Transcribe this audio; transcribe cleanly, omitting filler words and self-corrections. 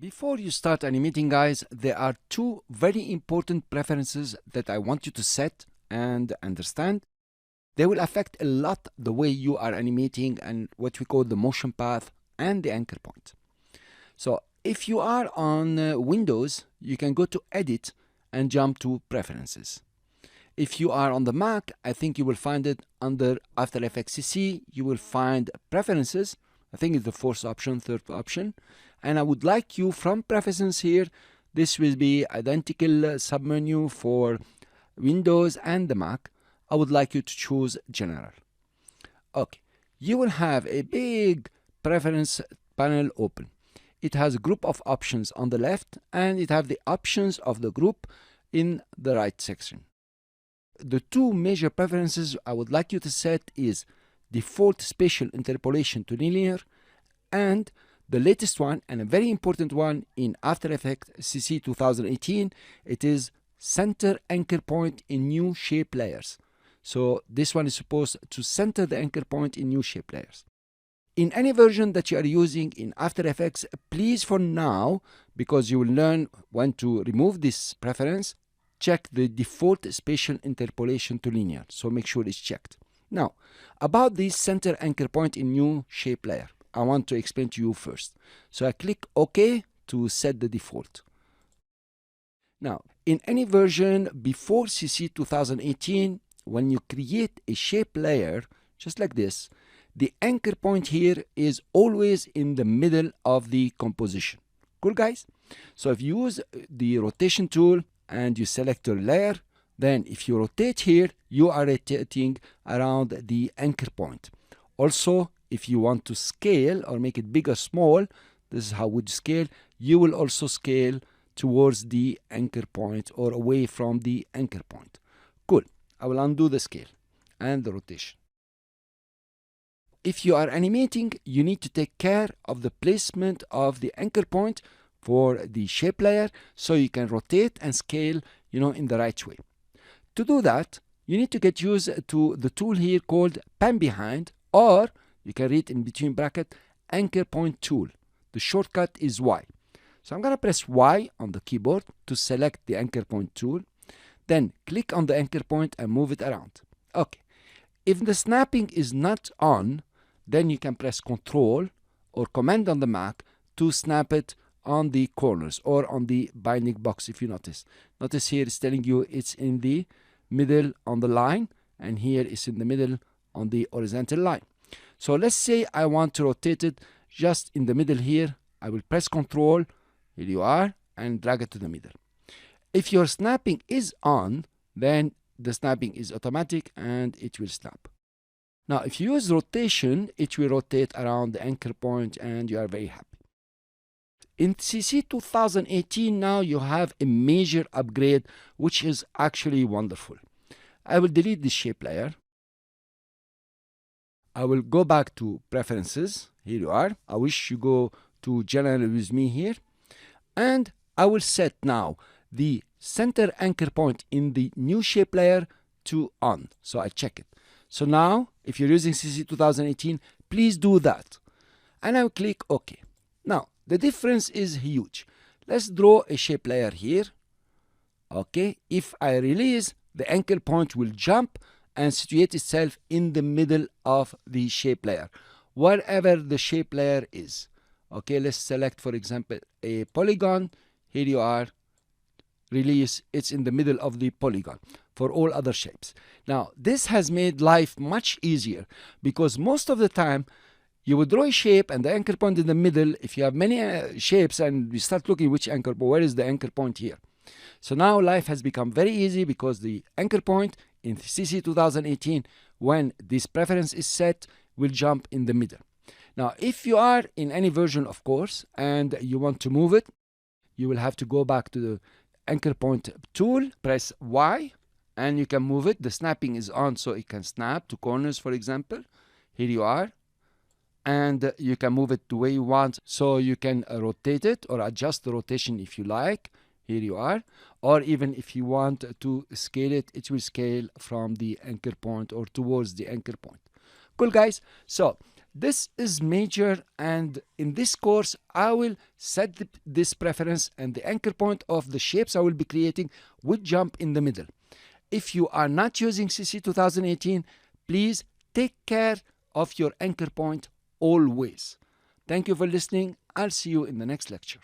Before you start animating, guys, there are two very important preferences that I want you to set and understand. They will affect a lot the way you are animating and what we call the motion path and the anchor point. So if you are on Windows, you can go to Edit and jump to Preferences. If you are on the Mac, I think you will find it under After Effects CC. You will find Preferences. I think it's the fourth option, third option. And I would like you from Preferences here. This will be identical submenu for Windows and the Mac. I would like you to choose General. Okay, you will have a big preference panel open. It has a group of options on the left and it has the options of the group in the right section. The two major preferences I would like you to set is default spatial interpolation to linear, and the latest one and a very important one in After Effects CC 2018, it is center anchor point in new shape layers. So this one is supposed to center the anchor point in new shape layers. In any version that you are using in After Effects, please for now, because you will learn when to remove this preference, check the default spatial interpolation to linear. So make sure it's checked. Now, about this center anchor point in new shape layer, I want to explain to you first. So I click OK to set the default. Now, in any version before CC 2018, when you create a shape layer, just like this, the anchor point here is always in the middle of the composition. Cool, guys? So if you use the rotation tool and you select your layer, then if you rotate here, you are rotating around the anchor point. Also, if you want to scale or make it big or small, this is how would scale, you will also scale towards the anchor point or away from the anchor point. Cool. I will undo the scale and the rotation. If you are animating, you need to take care of the placement of the anchor point for the shape layer so you can rotate and scale, in the right way. To do that, you need to get used to the tool here called Pan Behind, or you can read in between bracket anchor point tool. The shortcut is Y. So I'm going to press Y on the keyboard to select the anchor point tool. Then click on the anchor point and move it around. Okay. If the snapping is not on, then you can press Ctrl or Command on the Mac to snap it on the corners or on the binding box. If you notice here it's telling you it's in the middle on the line, and here it's in the middle on the horizontal line. So let's say I want to rotate it just in the middle here. I will press Ctrl, here you are, and drag it to the middle. If your snapping is on, then the snapping is automatic and it will snap. Now, if you use rotation, it will rotate around the anchor point and you are very happy. In CC 2018, now you have a major upgrade, which is actually wonderful. I will delete the shape layer. I will go back to Preferences. Here you are. I wish you go to General with me here. And I will set now the center anchor point in the new shape layer to on. So I check it. So now, if you're using CC 2018, please do that. And I will click OK. Now, the difference is huge. Let's draw a shape layer here. Okay, if I release, the anchor point will jump and situate itself in the middle of the shape layer, wherever the shape layer is. Okay, let's select, for example, a polygon. Here you are. Release, it's in the middle of the polygon for all other shapes. Now, this has made life much easier because most of the time, you would draw a shape and the anchor point in the middle. If you have many shapes and we start looking which anchor point, where is the anchor point here? So now life has become very easy because the anchor point in CC 2018, when this preference is set, will jump in the middle. Now, if you are in any version, of course, and you want to move it, you will have to go back to the anchor point tool, press Y, and you can move it. The snapping is on, so it can snap to corners, for example. Here you are. And you can move it the way you want, so you can rotate it or adjust the rotation if you like. Here you are. Or even if you want to scale it, it will scale from the anchor point or towards the anchor point. Cool, guys. So This is major, and in this course I will set this preference, and the anchor point of the shapes I will be creating will jump in the middle. If you are not using CC 2018, please take care of your anchor point always. Thank you for listening. I'll see you in the next lecture.